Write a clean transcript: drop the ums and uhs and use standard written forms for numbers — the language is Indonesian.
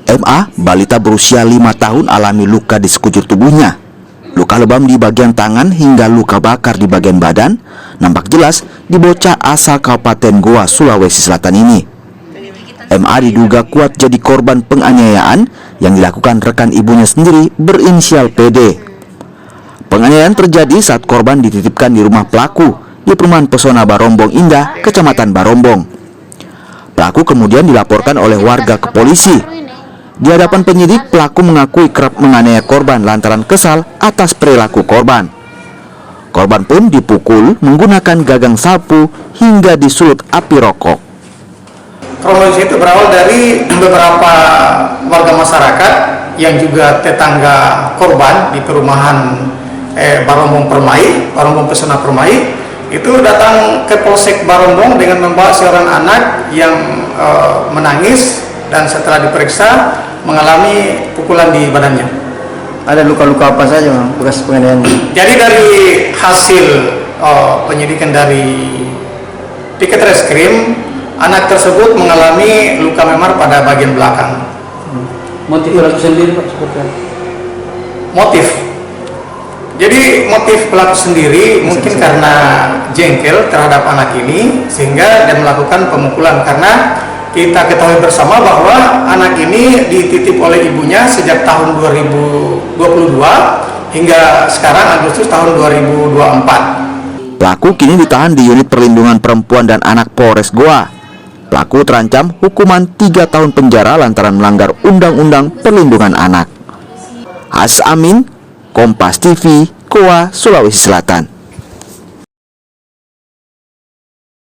MA, balita berusia 5 tahun alami luka di sekujur tubuhnya. Luka lebam di bagian tangan hingga luka bakar di bagian badan nampak jelas di bocah asal Kabupaten Goa, Sulawesi Selatan ini. MA diduga kuat jadi korban penganiayaan yang dilakukan rekan ibunya sendiri berinisial PD. Penganiayaan terjadi saat korban dititipkan di rumah pelaku di Perumahan Pesona Barombong Indah, Kecamatan Barombong. Pelaku kemudian dilaporkan oleh warga ke polisi. Di hadapan penyidik, pelaku mengakui kerap menganiaya korban lantaran kesal atas perilaku korban. Korban pun dipukul menggunakan gagang sapu hingga disulut api rokok. Kronologis itu berawal dari beberapa warga masyarakat yang juga tetangga korban di perumahan Barombong Permai, Barombong Pesona Permai, itu datang ke Polsek Barombong dengan membawa seorang anak yang menangis dan setelah diperiksa mengalami pukulan di badannya. Ada luka-luka apa saja, Bang, bekas penganiayaan? Jadi dari hasil penyidikan dari Piket Reskrim, anak tersebut mengalami luka memar pada bagian belakang. Motif pelaku sendiri, Pak, seperti apa? Motif. Jadi motif pelaku sendiri mungkin karena jengkel terhadap anak ini sehingga dia melakukan pemukulan, karena kita ketahui bersama bahwa anak ini dititip oleh ibunya sejak tahun 2022 hingga sekarang Agustus tahun 2024. Pelaku kini ditahan di unit perlindungan perempuan dan anak Polres Goa. Pelaku terancam hukuman 3 tahun penjara lantaran melanggar Undang-Undang Perlindungan Anak. Has Amin, Kompas TV, Goa, Sulawesi Selatan.